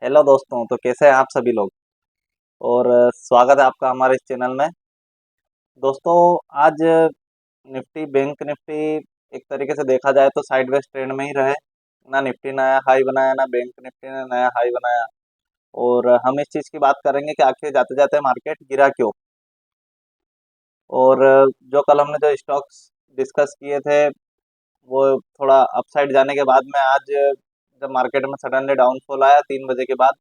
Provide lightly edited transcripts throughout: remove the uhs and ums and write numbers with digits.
Hello दोस्तों, तो कैसे हैं आप सभी लोग। और स्वागत है आपका हमारे इस चैनल में। दोस्तों, आज निफ्टी बैंक निफ्टी एक तरीके से देखा जाए तो साइडवेज ट्रेंड में ही रहे। ना निफ्टी नया हाई बनाया, ना बैंक निफ्टी ने नया हाई बनाया। और हम इस चीज़ की बात करेंगे कि आखिर जाते जाते मार्केट गिरा क्यों। और जो कल हमने जो स्टॉक्स डिस्कस किए थे वो थोड़ा अपसाइड जाने के बाद में आज जब मार्केट में सडनली डाउनफॉल आया 3 बजे के बाद,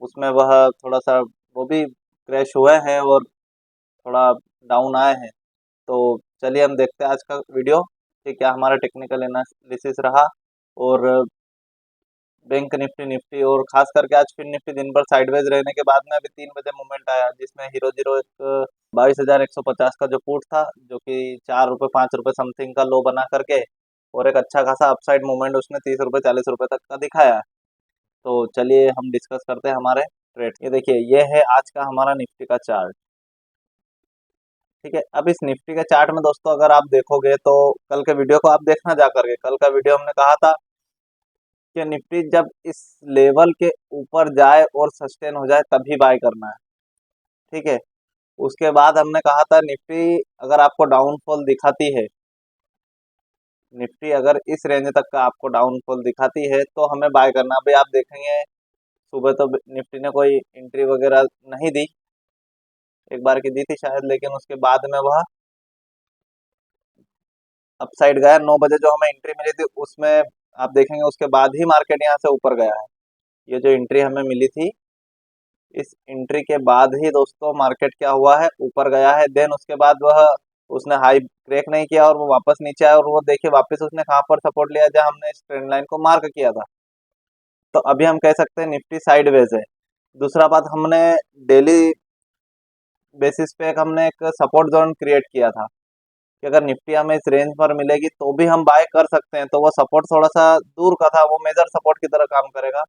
उसमें वह थोड़ा सा वो भी क्रैश हुए हैं और थोड़ा डाउन आए हैं। तो चलिए हम देखते हैं आज का वीडियो कि क्या हमारा टेक्निकल एनालिसिस रहा। और बैंक निफ्टी निफ्टी और खास करके आज फिर निफ्टी दिन भर साइडवेज रहने के बाद में अभी 3 बजे मूवमेंट आया, जिसमें हीरो जीरो एक 22,150 का जो पुट था, जो कि 4 रुपये 5 रुपये समथिंग का लो बना करके और एक अच्छा खासा अपसाइड मूवमेंट उसने 30 रुपये 40 रुपये तक का दिखाया। तो चलिए हम डिस्कस करते हैं हमारे ट्रेड। ये देखिए, ये है आज का हमारा निफ्टी का चार्ट। ठीक है, अब इस निफ्टी के चार्ट में दोस्तों अगर आप देखोगे तो कल के वीडियो को आप देखना जा करके, कल का वीडियो हमने कहा था कि निफ्टी जब इस लेवल के ऊपर जाए और सस्टेन हो जाए तभी बाय करना है। ठीक है, उसके बाद हमने कहा था निफ्टी अगर आपको डाउनफॉल दिखाती है, निफ्टी अगर इस रेंज तक का आपको डाउनफॉल दिखाती है तो हमें बाय करना। अभी आप देखेंगे सुबह तो निफ्टी ने कोई एंट्री वगैरह नहीं दी, एक बार की दी थी शायद, लेकिन उसके बाद में वह अपसाइड गया। 9 बजे जो हमें एंट्री मिली थी उसमें आप देखेंगे उसके बाद ही मार्केट यहाँ से ऊपर गया है। ये जो एंट्री हमें मिली थी, इस एंट्री के बाद ही दोस्तों मार्केट क्या हुआ है, ऊपर गया है। देन उसके बाद वह उसने हाई ब्रेक नहीं किया और वो वापस नीचे आया, और वो देखिए वापस उसने कहाँ पर सपोर्ट लिया जहाँ हमने इस ट्रेंड लाइन को मार्क किया था। तो अभी हम कह सकते हैं निफ्टी साइडवेज है। दूसरा बात, हमने डेली बेसिस पे हमने एक सपोर्ट जोन क्रिएट किया था कि अगर निफ्टी हमें इस रेंज पर मिलेगी तो भी हम बाय कर सकते हैं। तो वो सपोर्ट थोड़ा सा दूर का था, वो मेजर सपोर्ट की तरह काम करेगा।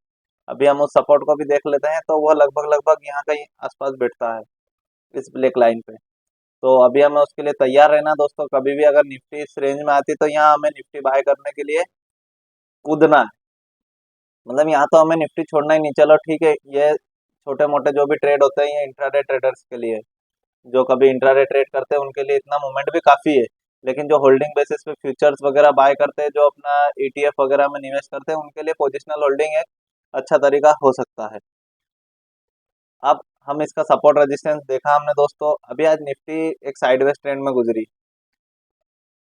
अभी हम उस सपोर्ट को भी देख लेते हैं, तो वह लगभग लगभग यहाँ कहीं आसपास बैठता है, इस ब्लैक लाइन पे। तो अभी हमें उसके लिए तैयार रहना दोस्तों। कभी भी अगर निफ्टी इस रेंज में आती तो यहाँ हमें निफ्टी बाय करने के लिए कूदना है। मतलब यहाँ तो हमें निफ्टी छोड़ना ही नहीं। चलो ठीक है, ये छोटे मोटे जो भी ट्रेड होते हैं ये इंट्राडे ट्रेडर्स के लिए, जो कभी इंट्राडे ट्रेड करते हैं उनके लिए इतना मूवमेंट भी काफ़ी है। लेकिन जो होल्डिंग बेसिस पे फ्यूचर्स वगैरह बाय करते हैं, जो अपना ईटीएफ वगैरह में निवेश करते हैं, उनके लिए पोजिशनल होल्डिंग एक अच्छा तरीका हो सकता है। अब हम इसका सपोर्ट रेजिस्टेंस देखा हमने दोस्तों। अभी आज निफ्टी एक साइडवेज ट्रेंड में गुजरी।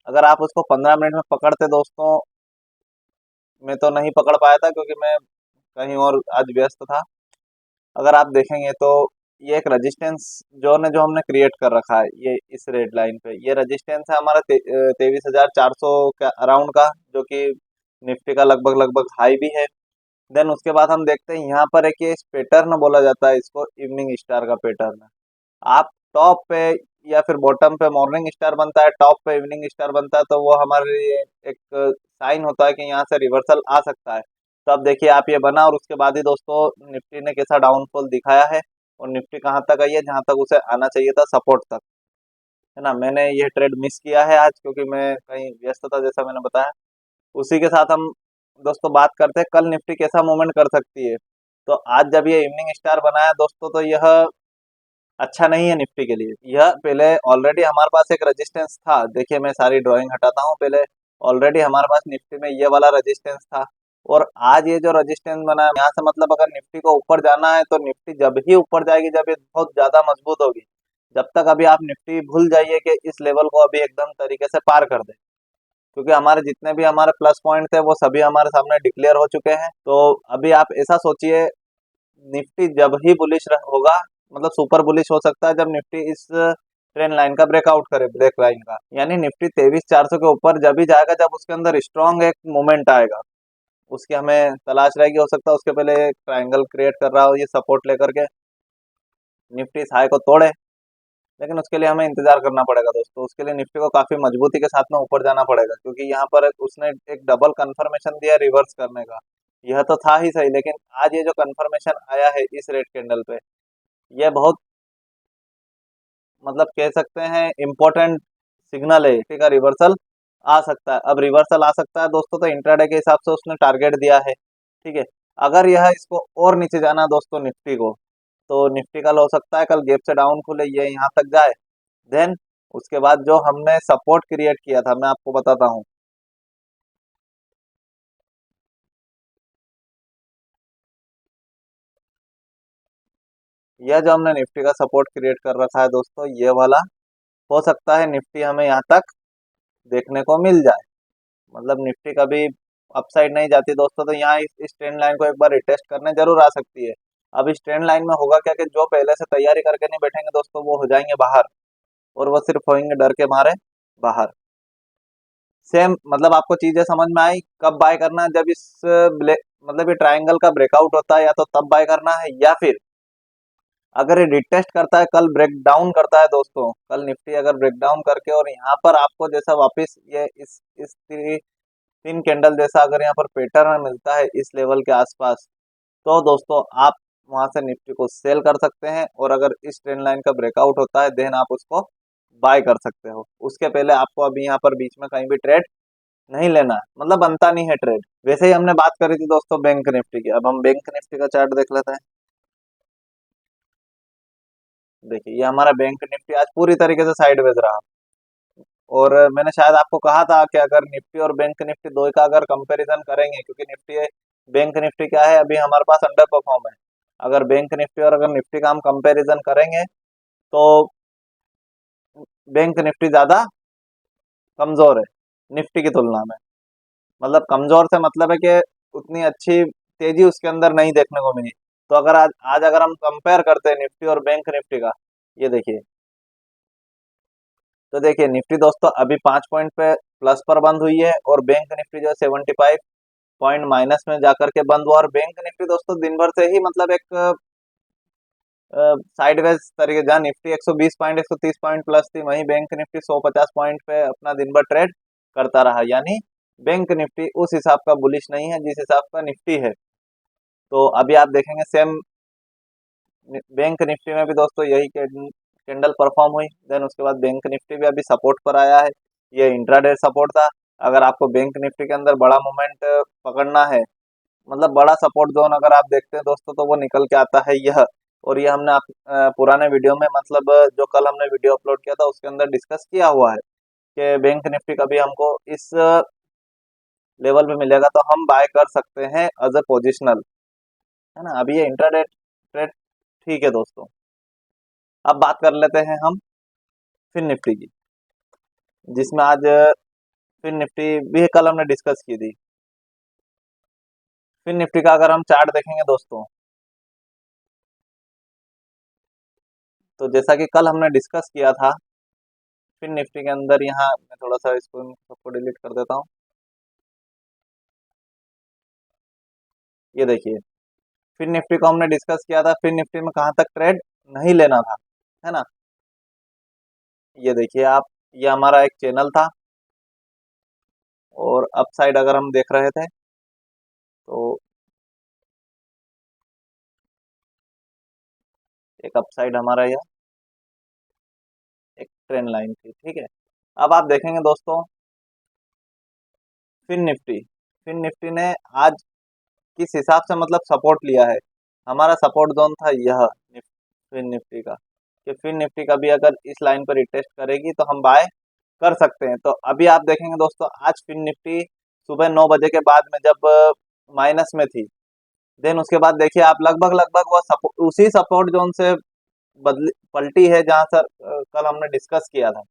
अगर आप उसको 15 मिनट में पकड़ते दोस्तों, मैं तो नहीं पकड़ पाया था क्योंकि मैं कहीं और आज व्यस्त था। अगर आप देखेंगे तो ये एक रेजिस्टेंस जोन है जो हमने क्रिएट कर रखा है, ये इस रेड लाइन पे ये रेजिस्टेंस है हमारा 23,400 के अराउंड का, जो कि निफ्टी का लगभग लगभग हाई भी है। देन उसके बाद हम देखते हैं यहाँ पर एक ये इस पैटर्न बोला जाता है, इसको इवनिंग स्टार का पैटर्न। आप टॉप पे या फिर बॉटम पे मॉर्निंग स्टार बनता है, टॉप पे इवनिंग स्टार बनता है, तो वो हमारे लिए एक साइन होता है कि यहाँ से रिवर्सल आ सकता है। तो अब देखिए आप ये बना और उसके बाद ही दोस्तों निफ्टी ने कैसा डाउनफॉल दिखाया है, और निफ्टी कहाँ तक आई है, जहाँ तक उसे आना चाहिए था, सपोर्ट तक। है ना, मैंने ये ट्रेड मिस किया है आज क्योंकि मैं कहीं व्यस्त था, जैसा मैंने बताया। उसी के साथ हम दोस्तों बात करते हैं कल निफ्टी कैसा मूवमेंट कर सकती है। तो आज जब ये इवनिंग स्टार बनाया दोस्तों, तो यह अच्छा नहीं है निफ्टी के लिए। यह पहले ऑलरेडी हमारे पास एक रेजिस्टेंस था। देखिए मैं सारी ड्राइंग हटाता हूँ, पहले ऑलरेडी हमारे पास निफ्टी में ये वाला रेजिस्टेंस था। और आज ये जो रेजिस्टेंस बना है यहाँ से, मतलब अगर निफ्टी को ऊपर जाना है तो निफ्टी जब ही ऊपर जाएगी जब ये बहुत ज्यादा मजबूत होगी। जब तक अभी आप निफ्टी भूल जाइए कि इस लेवल को अभी एकदम तरीके से पार कर दे, क्योंकि हमारे जितने भी हमारे प्लस पॉइंट थे वो सभी हमारे सामने डिक्लेयर हो चुके हैं। तो अभी आप ऐसा सोचिए, निफ्टी जब ही बुलिश होगा, मतलब सुपर बुलिश हो सकता है जब निफ्टी इस ट्रेंड लाइन का ब्रेकआउट करे, ब्रेक लाइन का। यानी निफ्टी 23,400 के ऊपर जब ही जाएगा जब उसके अंदर स्ट्रॉन्ग एक मोमेंट आएगा, उसकी हमें तलाश रहेगी। हो सकता है उसके पहले एक ट्रायंगल क्रिएट कर रहा हो ये सपोर्ट लेकर के, निफ्टी इस हाई को तोड़े। लेकिन उसके लिए हमें इंतजार करना पड़ेगा दोस्तों। उसके लिए निफ्टी को काफी मजबूती के साथ में ऊपर जाना पड़ेगा, क्योंकि यहाँ पर उसने एक डबल कंफर्मेशन दिया रिवर्स करने का। यह तो था ही सही, लेकिन आज ये जो कंफर्मेशन आया है इस रेड कैंडल पे, ये बहुत, मतलब कह सकते हैं इम्पोर्टेंट सिग्नल है का रिवर्सल आ सकता है। अब रिवर्सल आ सकता है दोस्तों, तो इंट्राडे के हिसाब से उसने टारगेट दिया है। ठीक है, अगर यह इसको और नीचे जाना दोस्तों निफ्टी को, तो निफ्टी कल हो सकता है कल गैप से डाउन खुले, ये यहाँ तक जाए, देन उसके बाद जो हमने सपोर्ट क्रिएट किया था, मैं आपको बताता हूँ। यह जो हमने निफ्टी का सपोर्ट क्रिएट कर रखा है दोस्तों, ये वाला हो सकता है निफ्टी हमें यहाँ तक देखने को मिल जाए। मतलब निफ्टी कभी अपसाइड नहीं जाती दोस्तों, तो यहाँ इस ट्रेंड लाइन को एक बार रिटेस्ट करने जरूर आ सकती है। अब इस ट्रेंड लाइन में होगा क्या कि जो पहले से तैयारी करके नहीं बैठेंगे दोस्तों, वो हो जाएंगे बाहर, और वो सिर्फ होंगे डर के मारे बाहर। सेम मतलब आपको चीजें समझ में आई कब बाय करना है, जब इस मतलब ये ट्रायंगल का ब्रेकआउट होता है, या तो तब बाय करना है, या फिर अगर ये रिटेस्ट करता है, कल ब्रेक डाउन करता है दोस्तों, कल निफ्टी अगर ब्रेक डाउन करके और यहाँ पर आपको जैसा वापस ये इस तीन कैंडल जैसा अगर यहाँ पर पैटर्न मिलता है इस लेवल के आसपास, तो दोस्तों आप वहां से निफ्टी को सेल कर सकते हैं, और अगर इस ट्रेंड लाइन का ब्रेकआउट होता है देन आप उसको बाय कर सकते हो। उसके पहले आपको अभी यहाँ पर बीच में कहीं भी ट्रेड नहीं लेना है, मतलब बनता नहीं है ट्रेड। वैसे ही हमने बात करी थी दोस्तों बैंक निफ्टी की, अब हम बैंक निफ्टी का चार्ट देख लेते हैं। देखिए ये हमारा बैंक निफ्टी आज पूरी तरीके से साइडवेज रहा, और मैंने शायद आपको कहा था कि अगर निफ्टी और बैंक निफ्टी दो का अगर कंपैरिजन करेंगे, क्योंकि निफ्टी बैंक निफ्टी क्या है, अभी हमारे पास अंडर परफॉर्म है। अगर बैंक निफ्टी और अगर निफ्टी का हम कंपैरिजन करेंगे, तो बैंक निफ्टी ज्यादा कमजोर है निफ्टी की तुलना में। मतलब कमजोर से मतलब है कि उतनी अच्छी तेजी उसके अंदर नहीं देखने को मिली। तो अगर आज आज अगर हम कंपेयर करते हैं निफ्टी और बैंक निफ्टी का, ये देखिए, तो देखिए निफ्टी दोस्तों अभी 5 पॉइंट पे प्लस पर बंद हुई है, और बैंक निफ्टी जो है 75 पॉइंट माइनस में जाकर के बंद हुआ। और बैंक निफ्टी दोस्तों दिन भर से ही मतलब एक साइडवेज तरीके, जहाँ निफ्टी 120 पॉइंट 130 पॉइंट प्लस थी, वहीं बैंक निफ्टी 150 पॉइंट पे अपना दिन भर ट्रेड करता रहा। यानी बैंक निफ्टी उस हिसाब का बुलिश नहीं है जिस हिसाब का निफ्टी है। तो अभी आप देखेंगे सेम बैंक निफ्टी में भी दोस्तों यही कैंडल परफॉर्म हुई, देन उसके बाद बैंक निफ्टी भी अभी सपोर्ट पर आया है। ये इंट्राडे सपोर्ट था। अगर आपको बैंक निफ्टी के अंदर बड़ा मूवमेंट पकड़ना है, मतलब बड़ा सपोर्ट जोन अगर आप देखते हैं दोस्तों, तो वो निकल के आता है यह। और ये हमने पुराने वीडियो में, मतलब जो कल हमने वीडियो अपलोड किया था उसके अंदर डिस्कस किया हुआ है कि बैंक निफ्टी कभी हमको इस लेवल पे मिलेगा तो हम बाय कर सकते हैं एज ए पोजिशनल, है ना। अभी ये इंट्राडे ट्रेड ठीक है दोस्तों। अब बात कर लेते हैं हम फिन निफ्टी की, जिसमें आज फिन निफ्टी भी कल हमने डिस्कस की थी। फिन निफ्टी का अगर हम चार्ट देखेंगे दोस्तों, तो जैसा कि कल हमने डिस्कस किया था, फिन निफ्टी के अंदर यहाँ मैं थोड़ा सा इसको सबको डिलीट कर देता हूँ। ये देखिए फिन निफ्टी को हमने डिस्कस किया था, फिन निफ्टी में कहाँ तक ट्रेड नहीं लेना था, है ना। ये देखिए आप, ये हमारा एक चैनल था, और अपसाइड अगर हम देख रहे थे, तो एक अपसाइड हमारा यह एक ट्रेंड लाइन थी, ठीक है। अब आप देखेंगे दोस्तों फिन निफ्टी ने आज किस हिसाब से मतलब सपोर्ट लिया है। हमारा सपोर्ट जोन था यह फिन निफ्टी का, कि फिन निफ्टी का भी अगर इस लाइन पर रिटेस्ट करेगी तो हम बाय कर सकते हैं। तो अभी आप देखेंगे दोस्तों आज फिन निफ्टी सुबह 9 बजे के बाद में जब माइनस में थी, देन उसके बाद देखिए आप लगभग लगभग वो उसी सपोर्ट जोन से बदली पलटी है, जहां सर कल हमने डिस्कस किया था,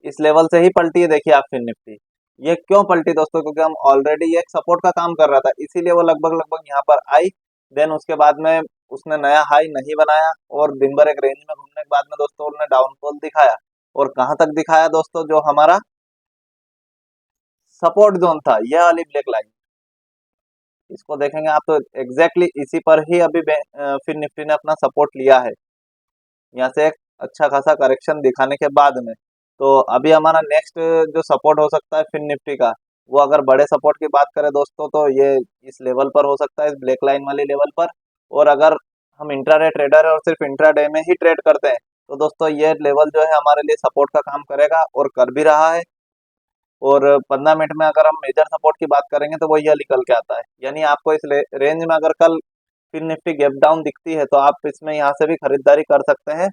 इस लेवल से ही पलटी है। देखिए आप फिर निफ्टी ये क्यों पलटी दोस्तों, क्योंकि हम ऑलरेडी ये एक सपोर्ट का काम कर रहा था, इसीलिए वो लगभग लगभग यहाँ पर आई। देन उसके बाद में उसने नया हाई नहीं बनाया, और दिन भर एक रेंज में घूमने के बाद में दोस्तों उन्होंने डाउनफॉल दिखाया। और कहाँ तक दिखाया दोस्तों, जो हमारा सपोर्ट जोन था यह वाली ब्लैक लाइन, इसको देखेंगे आप तो एग्जैक्टली इसी पर ही अभी फिर निफ्टी ने अपना सपोर्ट लिया है, यहाँ से एक अच्छा खासा करेक्शन दिखाने के बाद में। तो अभी हमारा नेक्स्ट जो सपोर्ट हो सकता है फिन निफ्टी का, वो अगर बड़े सपोर्ट की बात करें दोस्तों, तो ये इस लेवल पर हो सकता है, इस ब्लैक लाइन वाली लेवल पर। और अगर हम इंट्राडे ट्रेडर है और सिर्फ इंट्राडे में ही ट्रेड करते हैं, तो दोस्तों ये लेवल जो है हमारे लिए सपोर्ट का काम करेगा और कर भी रहा है। और 15 मिनट में अगर हम मेजर सपोर्ट की बात करेंगे तो वो यह निकल के आता है। यानी आपको इस रेंज में अगर कल फिर निफ्टी गैप डाउन दिखती है तो आप इसमें यहाँ से भी खरीदारी कर सकते हैं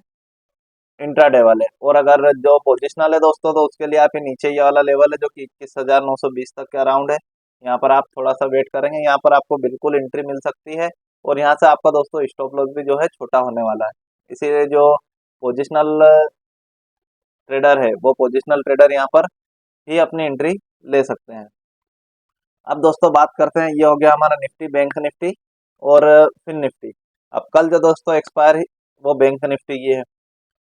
इंट्राडे वाले। और अगर जो पोजिशनल है दोस्तों तो उसके लिए आप ये नीचे ये वाला लेवल है जो कि 21,920 तक के अराउंड है, यहाँ पर आप थोड़ा सा वेट करेंगे, यहाँ पर आपको बिल्कुल एंट्री मिल सकती है। और यहाँ से आपका दोस्तों स्टॉप लॉस भी जो है छोटा होने वाला है। इसीलिए जो पोजिशनल ट्रेडर है वो पोजिशनल ट्रेडर यहाँ पर ही अपनी एंट्री ले सकते हैं। अब दोस्तों बात करते हैं, ये हो गया हमारा निफ्टी, बैंक निफ्टी और फिर निफ्टी। अब कल जो दोस्तों एक्सपायर वो बैंक निफ्टी की है,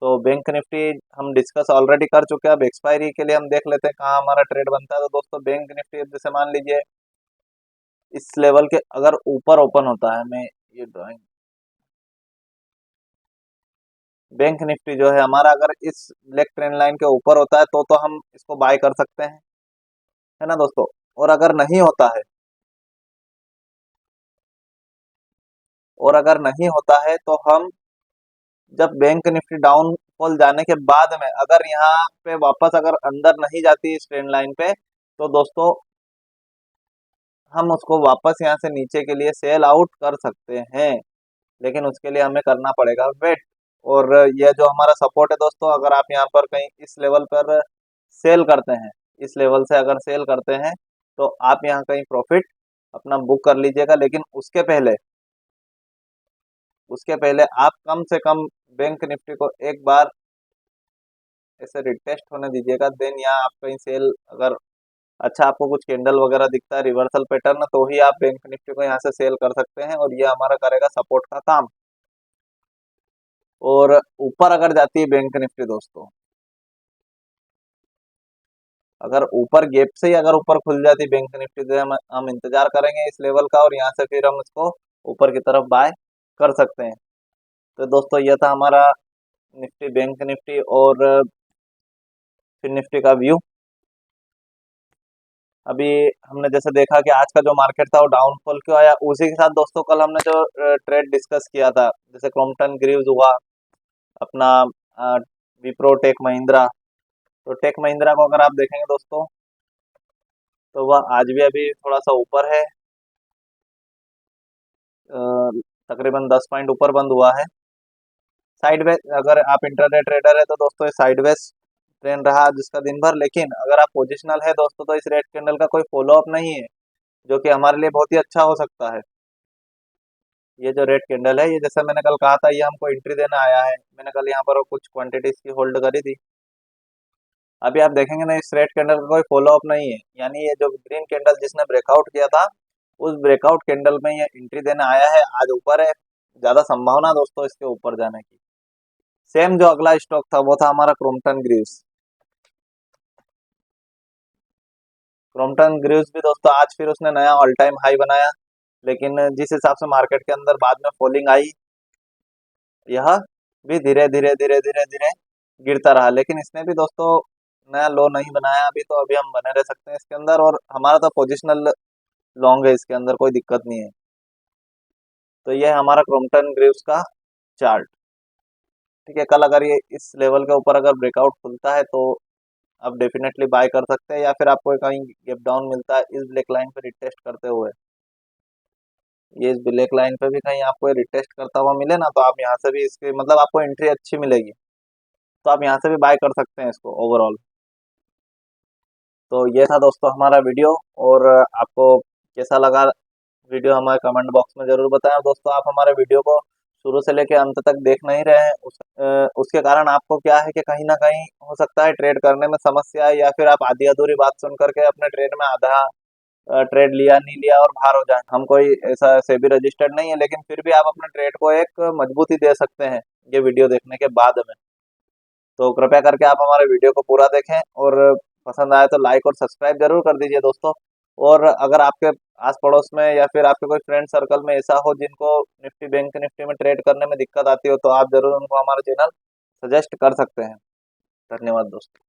तो बैंक निफ्टी हम डिस्कस ऑलरेडी कर चुके हैं। अब एक्सपायरी के लिए हम देख लेते हैं कहाँ हमारा ट्रेड बनता है। तो दोस्तों बैंक निफ्टी जैसे मान लीजिए इस लेवल के अगर ऊपर ओपन होता है, मैं ये ड्राइंग, बैंक निफ्टी जो है हमारा अगर इस ब्लैक ट्रेंड लाइन के ऊपर होता है तो हम इसको बाय कर सकते हैं, है ना दोस्तों। और अगर नहीं होता है, और अगर नहीं होता है तो हम जब बैंक निफ्टी डाउनफॉल जाने के बाद में अगर यहाँ पे वापस अगर अंदर नहीं जाती इस ट्रेंड लाइन पे तो दोस्तों हम उसको वापस यहाँ से नीचे के लिए सेल आउट कर सकते हैं। लेकिन उसके लिए हमें करना पड़ेगा वेट। और यह जो हमारा सपोर्ट है दोस्तों, अगर आप यहाँ पर कहीं इस लेवल पर सेल करते हैं, इस लेवल से अगर सेल करते हैं तो आप यहाँ कहीं प्रॉफिट अपना बुक कर लीजिएगा। लेकिन उसके पहले आप कम से कम बैंक निफ्टी को एक बार ऐसे रिटेस्ट होने दीजिएगा। देन यहाँ आप कहीं सेल, अगर अच्छा आपको कुछ कैंडल वगैरह दिखता है रिवर्सल पैटर्न, तो ही आप बैंक निफ्टी को यहाँ से सेल कर सकते हैं और ये हमारा करेगा सपोर्ट का काम। और ऊपर अगर जाती है बैंक निफ्टी दोस्तों, अगर ऊपर गैप से ही अगर ऊपर खुल जाती बैंक निफ्टी तो हम इंतजार करेंगे इस लेवल का और यहाँ से फिर हम इसको ऊपर की तरफ बाय कर सकते हैं। तो दोस्तों यह था हमारा निफ्टी, बैंक निफ्टी और फिर निफ्टी का व्यू। अभी हमने जैसे देखा कि आज का जो मार्केट था वो डाउनफॉल क्यों आया, उसी के साथ दोस्तों कल हमने जो ट्रेड डिस्कस किया था, जैसे क्रॉम्पटन ग्रीव्स हुआ अपना, विप्रो, टेक महिंद्रा। तो टेक महिंद्रा को अगर आप देखेंगे दोस्तों तो वह आज भी अभी थोड़ा सा ऊपर है, अ, तकरीबन 10 पॉइंट ऊपर बंद हुआ है। साइडवेज, अगर आप इंटरडे ट्रेडर है तो दोस्तों ये साइडवेज ट्रेंड रहा जिसका दिन भर। लेकिन अगर आप पोजिशनल है दोस्तों तो इस रेड कैंडल का कोई फॉलो अप नहीं है, जो कि हमारे लिए बहुत ही अच्छा हो सकता है। ये जो रेड कैंडल है, ये जैसे मैंने कल कहा था, ये हमको एंट्री देने आया है। मैंने कल यहाँ पर कुछ क्वांटिटीज की होल्ड करी थी। अभी आप देखेंगे ना इस रेड कैंडल का कोई फॉलो अप नहीं है, यानी ये जो ग्रीन कैंडल जिसने ब्रेकआउट किया था उस ब्रेकआउट कैंडल में ये एंट्री देने आया है, आज ऊपर है। ज्यादा संभावना दोस्तों इसके ऊपर जाने की। सेम जो अगला स्टॉक था वो था हमारा क्रॉम्पटन ग्रीव्स। क्रॉम्पटन ग्रीव्स भी दोस्तों आज फिर उसने नया ऑल टाइम हाई बनाया। लेकिन जिस हिसाब से मार्केट के अंदर बाद में फॉलिंग आई, यह भी धीरे धीरे धीरे धीरे धीरे गिरता रहा। लेकिन इसने भी दोस्तों नया लो नहीं बनाया अभी, तो अभी हम बने रह सकते हैं इसके अंदर। और हमारा तो पोजिशनल लॉन्ग है, इसके अंदर कोई दिक्कत नहीं है। तो ये है हमारा क्रॉम्पटन ग्रीव्स का चार्ट। ठीक है, कल अगर ये इस लेवल के ऊपर अगर ब्रेकआउट खुलता है तो आप डेफिनेटली बाय कर सकते हैं, या फिर आपको कहीं गैप डाउन मिलता है इस ब्लैक लाइन पर रिटेस्ट करते हुए, ये इस ब्लैक लाइन पे भी कहीं आपको रिटेस्ट करता हुआ मिले ना, तो आप यहाँ से भी इसके मतलब आपको एंट्री अच्छी मिलेगी, तो आप यहाँ से भी बाय कर सकते हैं इसको ओवरऑल। तो ये था दोस्तों हमारा वीडियो। और आपको कैसा लगा वीडियो हमारे कमेंट बॉक्स में जरूर बताएं। दोस्तों आप हमारे वीडियो को शुरू से लेकर अंत तक देख नहीं रहे हैं, उसके कारण आपको क्या है कि कहीं ना कहीं हो सकता है ट्रेड करने में समस्या है, या फिर आप आधी अधूरी बात सुन करके अपने ट्रेड में आधा ट्रेड लिया नहीं लिया और बाहर हो जाए। हम कोई ऐसा सेबी रजिस्टर्ड नहीं है, लेकिन फिर भी आप अपने ट्रेड को एक मजबूती दे सकते हैं ये वीडियो देखने के बाद में। तो कृपया करके आप हमारे वीडियो को पूरा देखें, और पसंद आए तो लाइक और सब्सक्राइब जरूर कर दीजिए दोस्तों। और अगर आपके आस पड़ोस में या फिर आपके कोई फ्रेंड सर्कल में ऐसा हो जिनको निफ्टी, बैंक निफ्टी में ट्रेड करने में दिक्कत आती हो, तो आप जरूर उनको हमारा चैनल सजेस्ट कर सकते हैं। धन्यवाद दोस्तों।